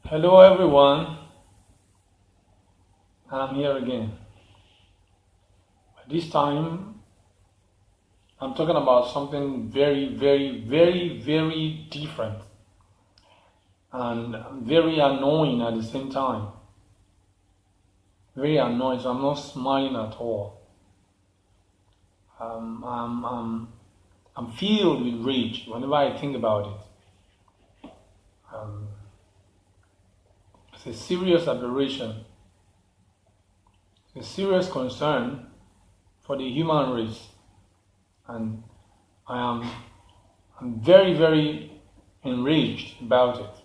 Hello everyone, I'm here again. This time I'm talking about something very different and very annoying at the same time. Very annoying, so I'm not smiling at all. Um, I'm, I'm, I'm filled with rage whenever I think about it. Um, it's a serious aberration, it's a serious concern for the human race, and I am I'm very enraged about it.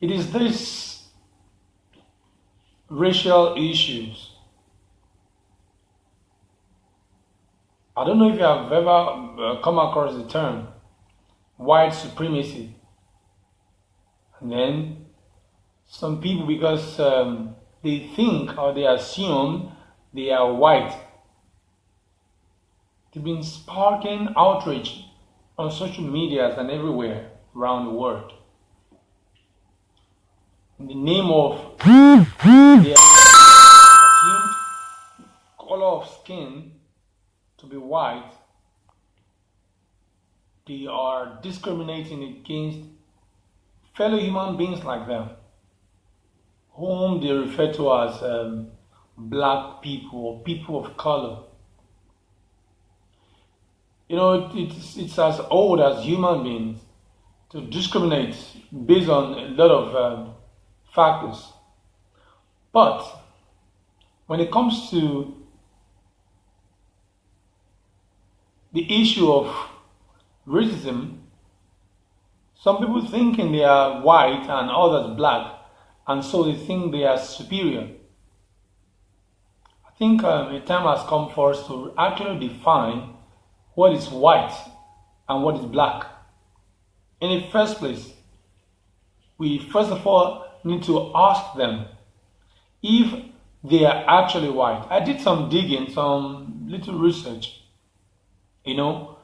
It is this racial issues. I don't know if you have ever come across the term white supremacy. And then some people, because they think or they assume they are white, they've been sparking outrage on social medias and everywhere around the world in the name of their assumed color of skin to be white. They are discriminating against fellow human beings like them, whom they refer to as black people or people of color. You know, it's as old as human beings to discriminate based on a lot of factors. But when it comes to the issue of racism, some people thinking they are white and others black, and so they think they are superior. I think a time has come for us to actually define what is white and what is black. In the first place, we first of all need to ask them if they are actually white. I did some digging, some little research, to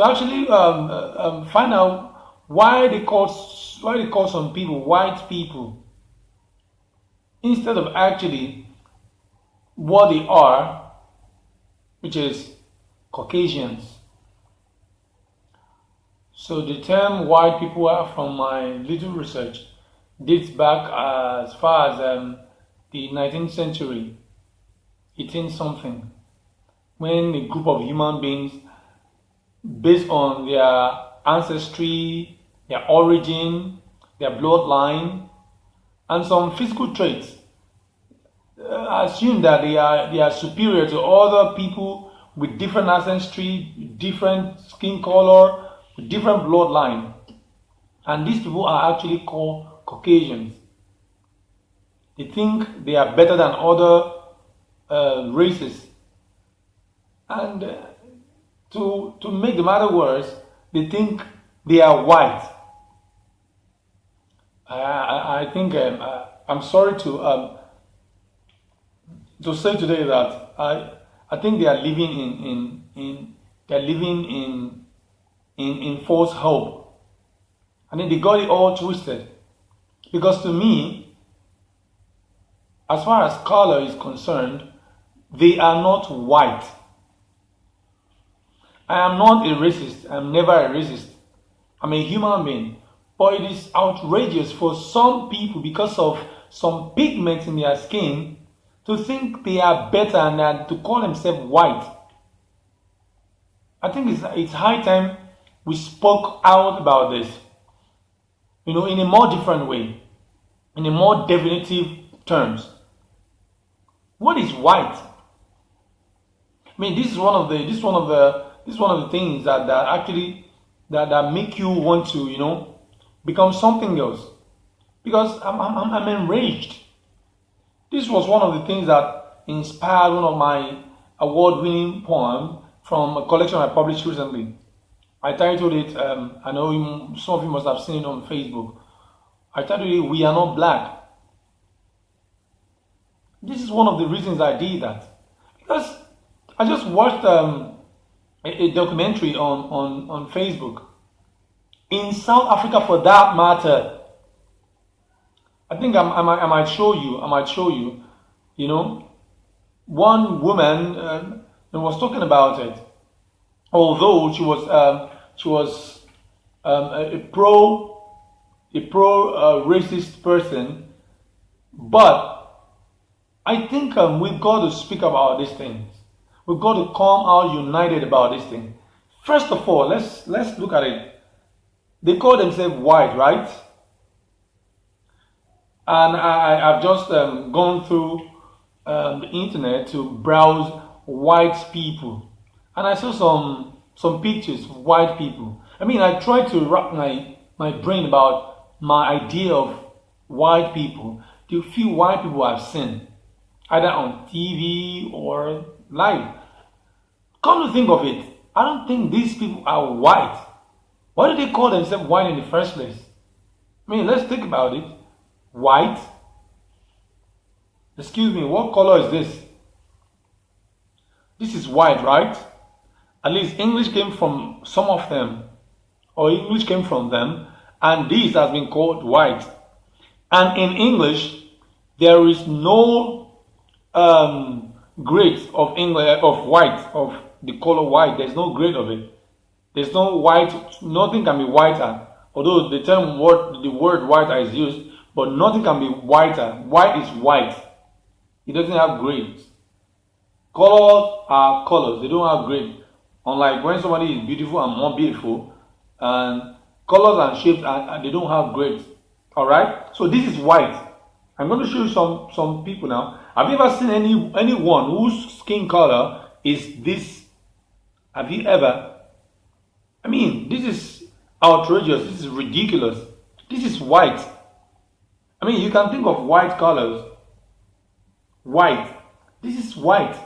actually find out why they call some people white people instead of actually what they are, which is Caucasians. So the term white people are, from my little research, dates back as far as the 19th century, 18 something, when a group of human beings, based on their ancestry, their origin, their bloodline, and some physical traits, assume that they are superior to other people with different ancestry, different skin color, with different bloodline. And these people are actually called Caucasians. They think they are better than other races. And to make the matter worse, they think they are white. I think I'm sorry to say today that I think they are living in false hope. And then they got it all twisted. Because to me, as far as color is concerned, they are not white. I am not a racist. I'm never a racist. I'm a human being. But it is outrageous for some people, because of some pigments in their skin, to think they are better and to call themselves white. I think it's high time we spoke out about this, in a more different way, in a more definitive terms. What is white? I mean, this is one of the things that actually that make you want to become something else, because I'm enraged. This was one of the things that inspired one of my award-winning poems from a collection I published recently. I titled it, I know some of you must have seen it on Facebook. I titled it, "We Are Not Black." This is one of the reasons I did that. Because I just watched a documentary on Facebook. In South Africa, for that matter, I think I might show you. I might show you. You know, one woman was talking about it. Although she was a pro racist person, but I think we've got to speak about these things. We've got to come out united about this thing. First of all, let's look at it. They call themselves white, right? And I've just gone through the internet to browse white people, and I saw some pictures of white people. I mean, I tried to wrap my brain about my idea of white people. The few white people I've seen, either on TV or live. Come to think of it, I don't think these people are white. Why do they call themselves white in the first place? I mean, let's think about it. White? Excuse me, what color is this? This is white, right? At least English came from some of them, or English came from them, and this has been called white. And in English, there is no grade of English of white, of the color white. There's no grade of it. There's no white. Nothing can be whiter. Although the word white is used, but nothing can be whiter. White is white. It doesn't have grades. Colors are colors. They don't have grades. Unlike when somebody is beautiful and more beautiful, and colors and shapes, they don't have grades. All right. So this is white. I'm going to show you some people now. Have you ever seen anyone whose skin color is this? Have you ever? I mean, this is outrageous. This is ridiculous. This is white. I mean, you can think of white colors. White. This is white.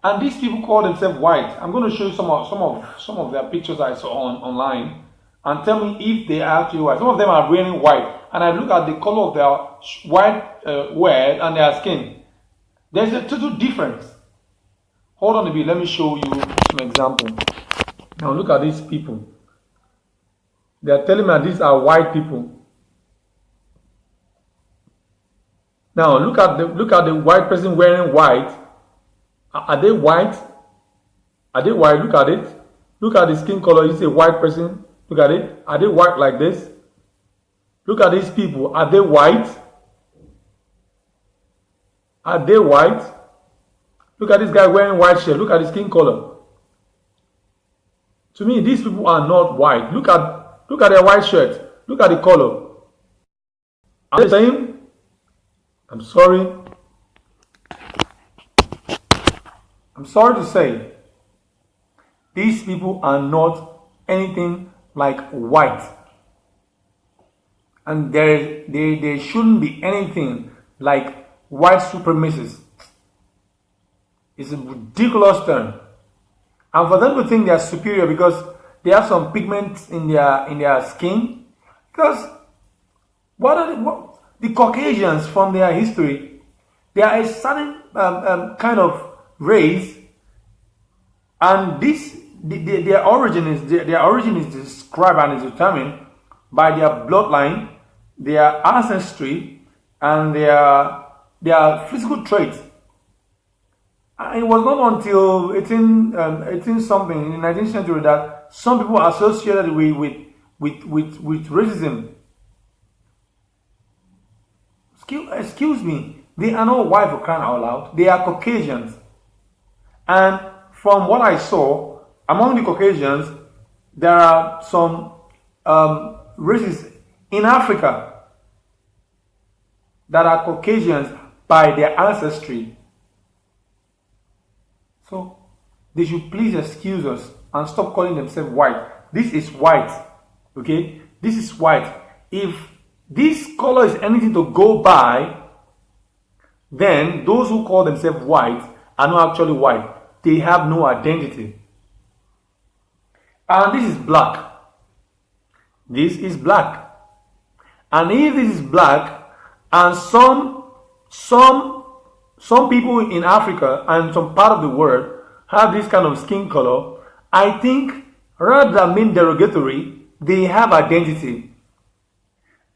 And these people call themselves white. I'm going to show you some of their pictures I saw online, and tell me if they are actually white. Some of them are wearing white, and I look at the color of their white wear and their skin. There's a total difference. Hold on a bit. Let me show you some example. Now look at these people. They are telling me that these are white people. Now look at the white person wearing white. Are they white? Are they white? Look at it. Look at the skin color. It's a white person. Look at it. Are they white like this? Look at these people. Are they white? Are they white? Look at this guy wearing white shirt. Look at his skin color. To me, these people are not white. Look at their white shirt. Look at the color. Are they the same? I'm sorry. I'm sorry to say, these people are not anything like white. And they shouldn't be anything like white supremacists. It's a ridiculous term. And for them to think they are superior because they have some pigments in their skin. Because the Caucasians, from their history, they are a certain kind of race, and their origin is described and is determined by their bloodline, their ancestry, and their physical traits. And it was not until 18 something in the 19th century that some people associated with racism. Excuse me, they are not white for crying out loud. They are Caucasians. And from what I saw, among the Caucasians, there are some races in Africa that are Caucasians by their ancestry. So they should please excuse us and stop calling themselves white. This is white. Okay? This is white. If this color is anything to go by, then those who call themselves white are not actually white. They have no identity. And this is black. This is black. And if this is black, and some people in Africa and some part of the world have this kind of skin color, I think rather than being derogatory, they have identity.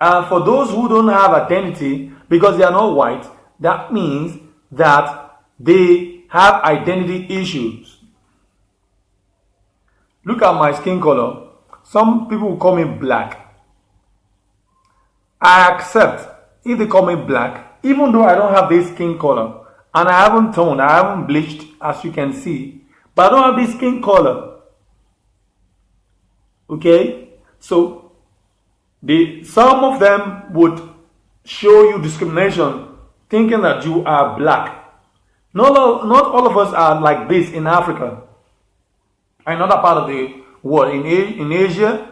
And for those who don't have identity because they are not white, that means that they have identity issues. Look at my skin color. Some people will call me black. I accept if they call me black, even though I don't have this skin color. And I haven't toned, I haven't bleached, as you can see. But I don't have this skin color. Okay? So, some of them would show you discrimination, thinking that you are black. Not all of us are like this in Africa. Another part of the world, in Asia,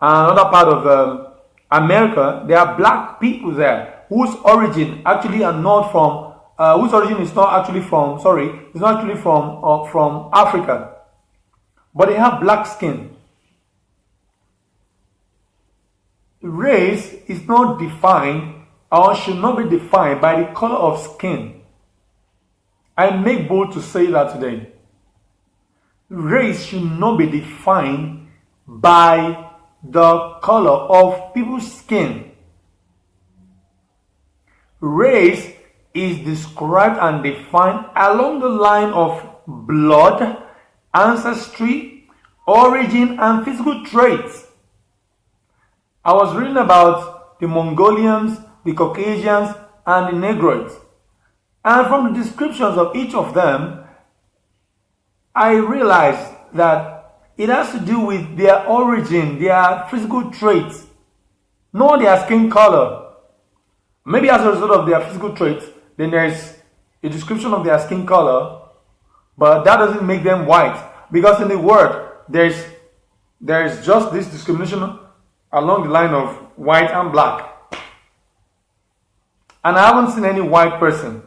another part of America, there are black people there whose origin actually are not from, whose origin is not actually from, it's not actually from Africa, but they have black skin. Race is not defined or should not be defined by the color of skin. I make bold to say that today. Race should not be defined by the color of people's skin. Race is described and defined along the line of blood, ancestry, origin, and physical traits. I was reading about the Mongolians, the Caucasians, and the Negroids. And from the descriptions of each of them, I realized that it has to do with their origin, their physical traits, not their skin color. Maybe as a result of their physical traits, then there's a description of their skin color, but that doesn't make them white. Because in the word, there's just this discrimination along the line of white and black. And I haven't seen any white person,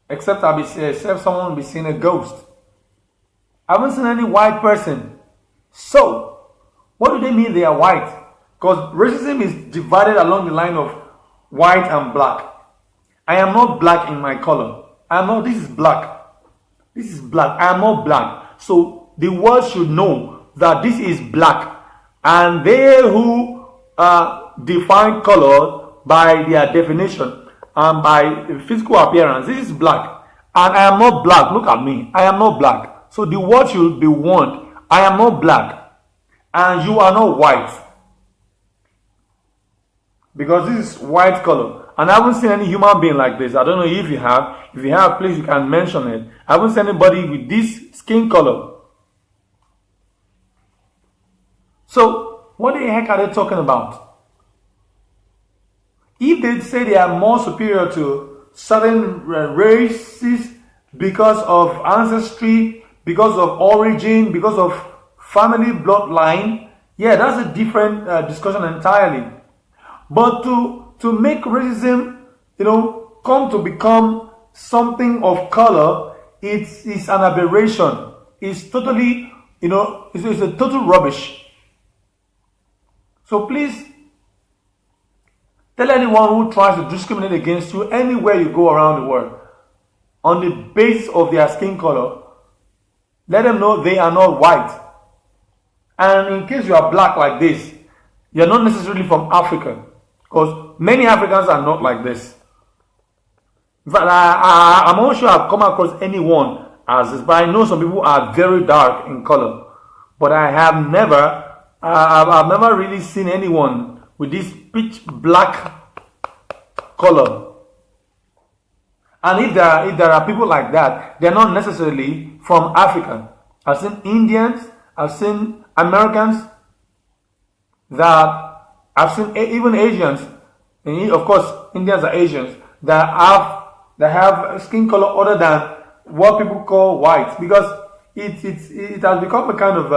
except someone will be seeing a ghost. I haven't seen any white person. So, what do they mean they are white? Because racism is divided along the line of white and black. I am not black in my color. This is black. This is black. I am not black. So, the world should know that this is black. And they who define color by their definition, and by physical appearance, this is black. And I am not black. Look at me. I am not black. So the word should be warned. I am not black. And you are not white. Because this is white color. And I haven't seen any human being like this. I don't know if you have. If you have, please, you can mention it. I haven't seen anybody with this skin color. So, what the heck are they talking about? If they say they are more superior to certain races because of ancestry, because of origin, because of family bloodline, yeah, that's a different discussion entirely. But to make racism, come to become something of color, it's an aberration. It's totally, it's a total rubbish. So please, tell anyone who tries to discriminate against you anywhere you go around the world on the basis of their skin color, let them know they are not white. And in case you are black like this, you are not necessarily from Africa, because many Africans are not like this. In fact, I'm not sure I've come across anyone as this, but I know some people are very dark in color. But I have I've never really seen anyone with this pitch black color. And if there are people like that, they're not necessarily from Africa. I've seen Indians, I've seen Americans, that I've seen even Asians, and of course Indians are Asians, that have skin color other than what people call white, because it has become a kind of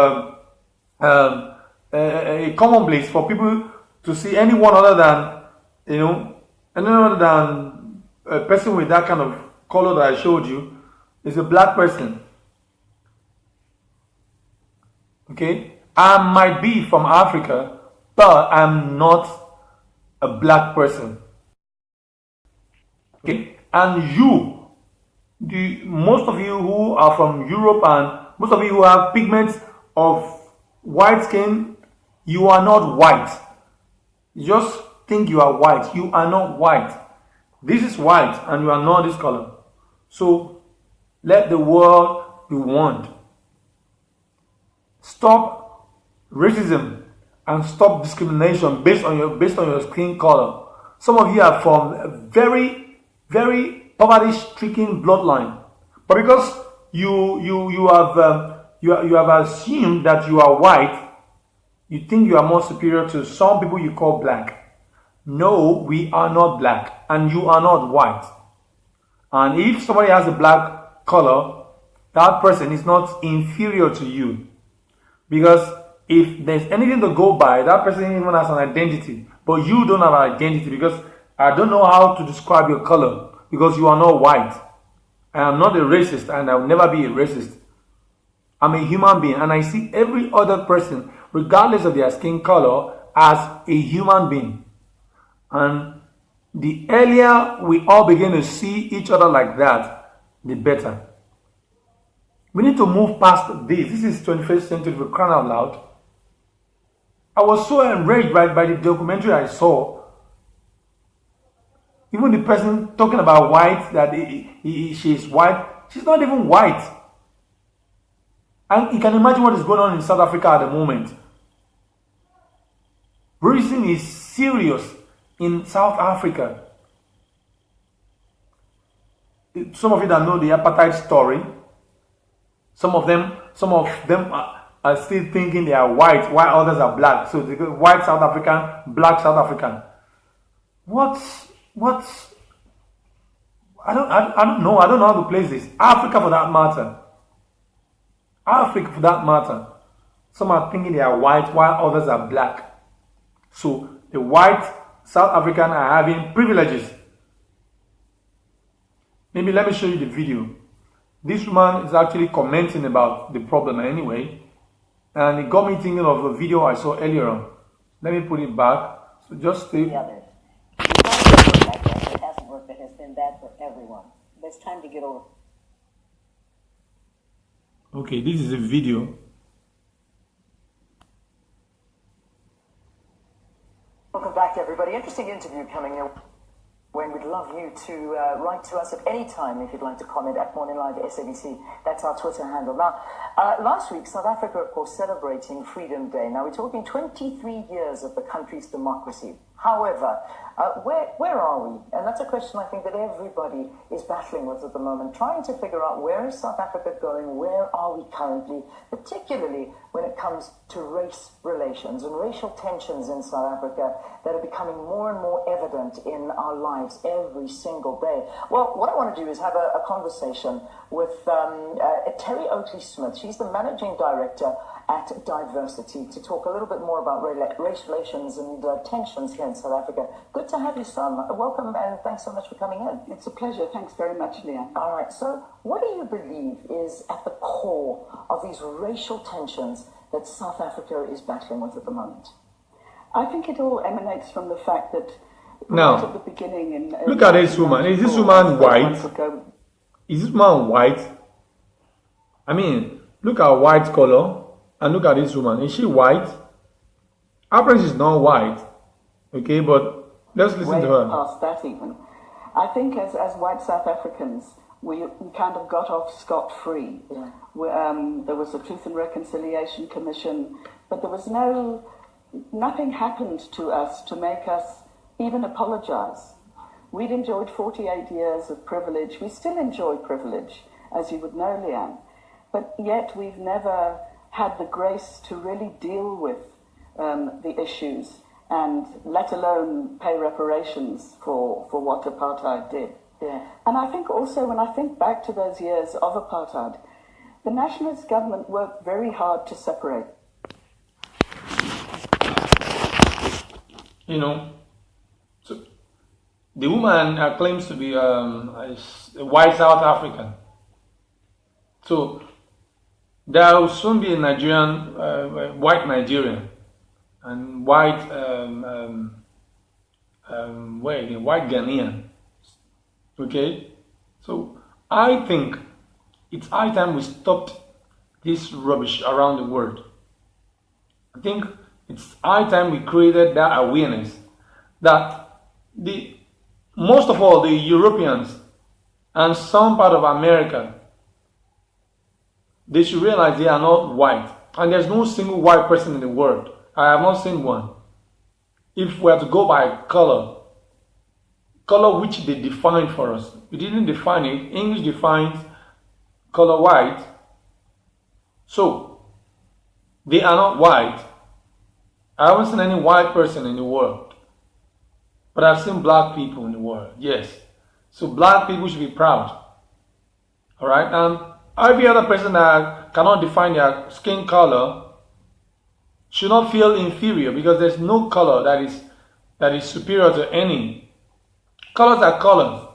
a commonplace for people to see anyone other than a person with that kind of color that I showed you is a black person. Okay, I might be from Africa, but I'm not a black person. Okay, and most of you who are from Europe and most of you who have pigments of white skin, you are not white. You just think you are white. You are not white. This is white and you are not this color. So let the world be warned. Stop racism and stop discrimination based on your skin color. Some of you are from a very, very poverty-stricken bloodline, but because you have assumed that you are white, you think you are more superior to some people you call black. No, we are not black, and you are not white. And if somebody has a black color, that person is not inferior to you. Because if there's anything to go by, that person even has an identity. But you don't have an identity, because I don't know how to describe your color, because you are not white. I am not a racist, and I will never be a racist. I'm a human being, and I see every other person, regardless of their skin color, as a human being. And the earlier we all begin to see each other like that, the better. We need to move past this. This is 21st century, for crying out loud. I was so enraged by the documentary I saw. Even the person talking about white, that she is white, she's not even white. And you can imagine what is going on in South Africa at the moment. Racism is serious in South Africa. Some of you that know the apartheid story, some of them are still thinking they are white, while others are black. So they go white South African, black South African. What's I don't know how to place this. Africa for that matter. Africa for that matter. Some are thinking they are white while others are black. So the white South African are having privileges. Maybe let me show you the video. This woman is actually commenting about the problem anyway. And it got me thinking of a video I saw earlier on. Let me put it back. So just stay. The others. It hasn't worked. It has been bad for everyone. It's time to get over. Okay, this is a video. Welcome back, everybody. Interesting interview coming your way. We'd love you to write to us at any time if you'd like to comment at Morning Live SABC. That's our Twitter handle. Now, last week, South Africa, of course, celebrating Freedom Day. Now, we're talking 23 years of the country's democracy. However, where are we? And that's a question I think that everybody is battling with at the moment, trying to figure out where is South Africa going, where are we currently, particularly when it comes to race relations and racial tensions in South Africa that are becoming more and more evident in our lives every single day. Well, what I want to do is have a conversation with Terry Oakley-Smith. She's the managing director at Diversity, to talk a little bit more about race relations and tensions here in South Africa. Good to have you, Sam. Welcome, and thanks so much for coming in. It's a pleasure. Thanks very much, Leanne. All right, so what do you believe is at the core of these racial tensions that South Africa is battling with at the moment? I think it all emanates from the fact that Now, right at the beginning... look at this woman. Is this woman white? Is this man white? I mean, look at white color. And look at this woman. Is she white? Apparently she's not white. Okay, but let's listen to her. Past that even. I think as white South Africans, we kind of got off scot-free. Yeah. There was a Truth and Reconciliation Commission, but there was nothing happened to us to make us even apologize. We'd enjoyed 48 years of privilege. We still enjoy privilege, as you would know, Leanne. But yet we've never had the grace to really deal with the issues, and let alone pay reparations for what apartheid did. Yeah. And I think also, when I think back to those years of apartheid, the nationalist government worked very hard to separate. You know, so the woman claims to be a white South African. So there will soon be a Nigerian, white Nigerian, and white, white Ghanaian. Okay, so I think it's high time we stopped this rubbish around the world. I think it's high time we created that awareness that most of all the Europeans and some part of America, they should realize they are not white. And there's no single white person in the world. I have not seen one. If we are to go by color which they defined for us. We didn't define it. English defines color white. So, they are not white. I haven't seen any white person in the world. But I've seen black people in the world. Yes. So black people should be proud. Alright? And every other person that cannot define their skin color should not feel inferior, because there's no color that is superior to any. Colors are colors.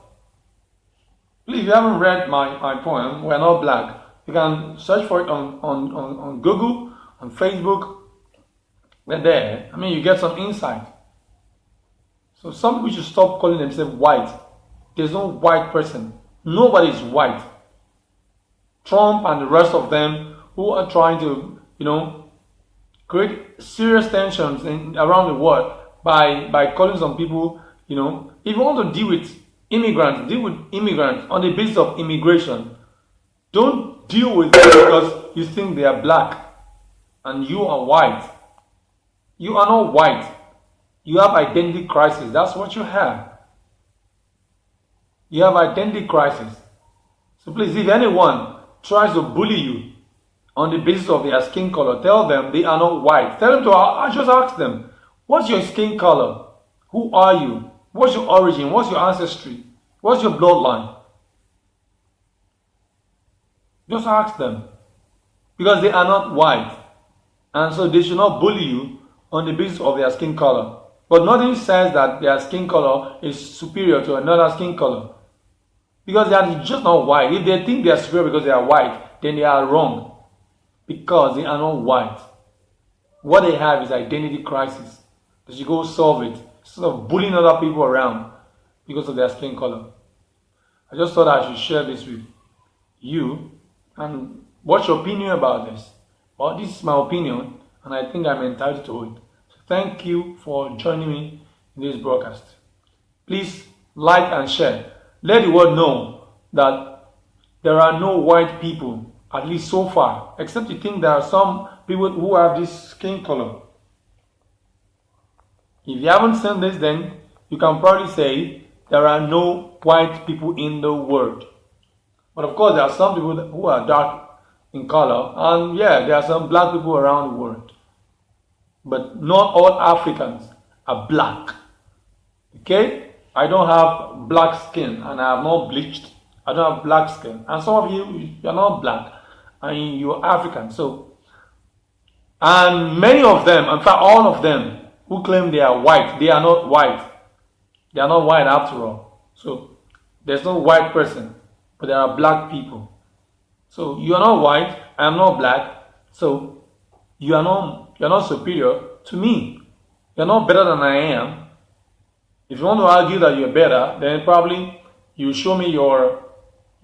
Please, if you haven't read my poem, We're Not Black, you can search for it on Google, on Facebook. They're there. I mean, you get some insight. So some people should stop calling themselves white. There's no white person. Nobody is white. Trump and the rest of them who are trying to, create serious tensions around the world by calling some people, if you want to deal with immigrants on the basis of immigration. Don't deal with them because you think they are black and you are white. You are not white. You have identity crisis. That's what you have. You have identity crisis. So please, if anyone tries to bully you on the basis of their skin color, tell them they are not white. Tell them I just ask them, what's your skin color? Who are you? What's your origin? What's your ancestry? What's your bloodline? Just ask them. Because they are not white. And so they should not bully you on the basis of their skin color. But nothing says that their skin color is superior to another skin color. Because they are just not white. If they think they are superior because they are white, then they are wrong. Because they are not white. What they have is identity crisis. They should go solve it instead of bullying other people around because of their skin color. I just thought I should share this with you. And what's your opinion about this? Well, this is my opinion, and I think I'm entitled to it. So thank you for joining me in this broadcast. Please like and share. Let the world know that there are no white people, at least so far, except you think there are some people who have this skin color. If you haven't seen this, then you can probably say there are no white people in the world. But of course, there are some people who are dark in color, and yeah, there are some black people around the world. But not all Africans are black. Okay? I don't have black skin, and I have not bleached. I don't have black skin. And some of you are not black, and you're African. So, and many of them, in fact all of them, who claim they are white, they are not white. They are not white after all. So, there's no white person, but there are black people. So, you are not white, I am not black, so you are not superior to me. You are not better than I am. If you want to argue that you're better, then probably you show me your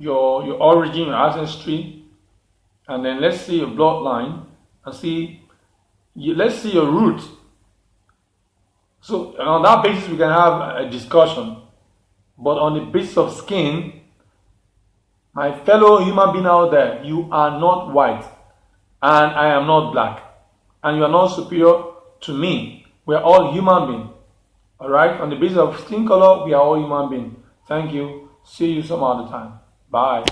origin, your ancestry, and then let's see your bloodline and let's see your root. So on that basis we can have a discussion. But on the basis of skin, my fellow human being out there, you are not white, and I am not black, and you are not superior to me. We are all human beings. Alright, on the basis of skin color, we are all human beings. Thank you. See you some other time. Bye.